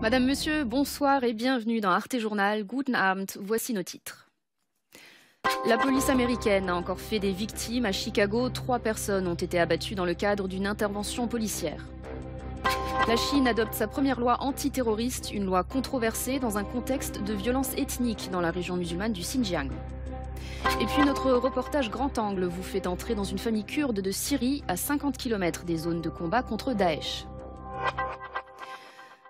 Madame, Monsieur, bonsoir et bienvenue dans Arte Journal. Guten Abend, voici nos titres. La police américaine a encore fait des victimes. À Chicago, 3 personnes ont été abattues dans le cadre d'une intervention policière. La Chine adopte sa première loi antiterroriste, une loi controversée dans un contexte de violence ethnique dans la région musulmane du Xinjiang. Et puis notre reportage grand angle vous fait entrer dans une famille kurde de Syrie à 50 km des zones de combat contre Daesh.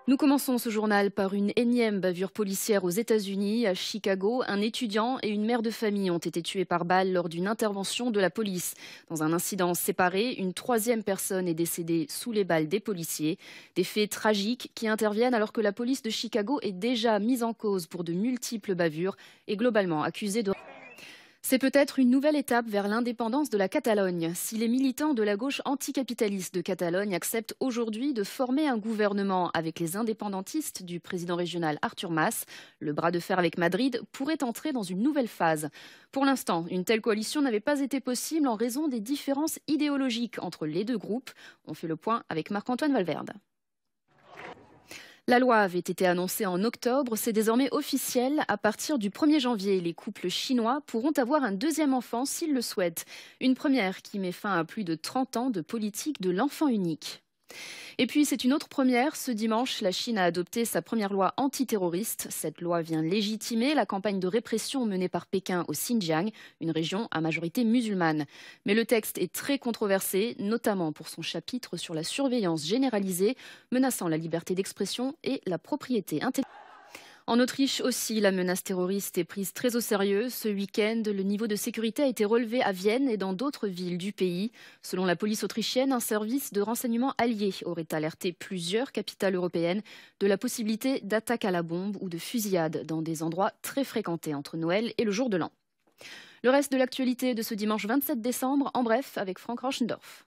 Nous commençons ce journal par une énième bavure policière aux États-Unis. À Chicago, un étudiant et une mère de famille ont été tués par balle lors d'une intervention de la police. Dans un incident séparé, une 3e personne est décédée sous les balles des policiers. Des faits tragiques qui interviennent alors que la police de Chicago est déjà mise en cause pour de multiples bavures et globalement accusée de... C'est peut-être une nouvelle étape vers l'indépendance de la Catalogne. Si les militants de la gauche anticapitaliste de Catalogne acceptent aujourd'hui de former un gouvernement avec les indépendantistes du président régional Artur Mas, le bras de fer avec Madrid pourrait entrer dans une nouvelle phase. Pour l'instant, une telle coalition n'avait pas été possible en raison des différences idéologiques entre les deux groupes. On fait le point avec Marc-Antoine Valverde. La loi avait été annoncée en octobre, c'est désormais officiel. À partir du 1er janvier, les couples chinois pourront avoir un 2e enfant s'ils le souhaitent. Une première qui met fin à plus de 30 ans de politique de l'enfant unique. Et puis c'est une autre première. Ce dimanche, la Chine a adopté sa première loi antiterroriste. Cette loi vient légitimer la campagne de répression menée par Pékin au Xinjiang, une région à majorité musulmane. Mais le texte est très controversé, notamment pour son chapitre sur la surveillance généralisée, menaçant la liberté d'expression et la propriété intellectuelle. En Autriche aussi, la menace terroriste est prise très au sérieux. Ce week-end, le niveau de sécurité a été relevé à Vienne et dans d'autres villes du pays. Selon la police autrichienne, un service de renseignement allié aurait alerté plusieurs capitales européennes de la possibilité d'attaques à la bombe ou de fusillades dans des endroits très fréquentés entre Noël et le jour de l'an. Le reste de l'actualité de ce dimanche 27 décembre, en bref, avec Franck Rauschendorf.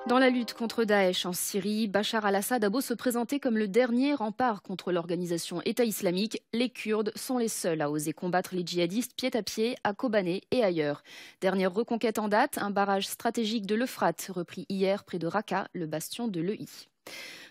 Dans la lutte contre Daesh en Syrie, Bachar al-Assad a beau se présenter comme le dernier rempart contre l'organisation État islamique, les Kurdes sont les seuls à oser combattre les djihadistes pied à pied à Kobané et ailleurs. Dernière reconquête en date, un barrage stratégique de l'Euphrate repris hier près de Raqqa, le bastion de l'EI.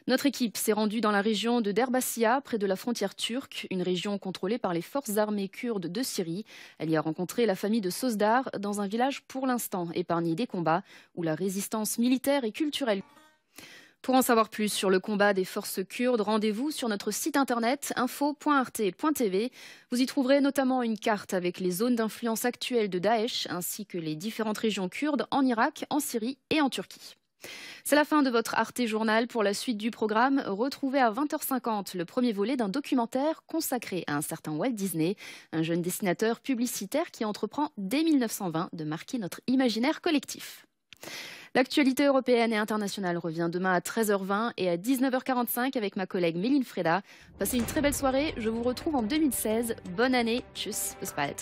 Notre équipe s'est rendue dans la région de Derbassia, près de la frontière turque, une région contrôlée par les forces armées kurdes de Syrie. Elle y a rencontré la famille de Sözdar, dans un village pour l'instant épargné des combats, où la résistance militaire et culturelle. Pour en savoir plus sur le combat des forces kurdes, rendez-vous sur notre site internet info.arte.tv. Vous y trouverez notamment une carte avec les zones d'influence actuelles de Daesh, ainsi que les différentes régions kurdes en Irak, en Syrie et en Turquie. C'est la fin de votre Arte Journal. Pour la suite du programme, retrouvez à 20h50 le premier volet d'un documentaire consacré à un certain Walt Disney, un jeune dessinateur publicitaire qui entreprend dès 1920 de marquer notre imaginaire collectif. L'actualité européenne et internationale revient demain à 13h20 et à 19h45 avec ma collègue Méline Freda. Passez une très belle soirée, je vous retrouve en 2016. Bonne année, tchuss, bis bald.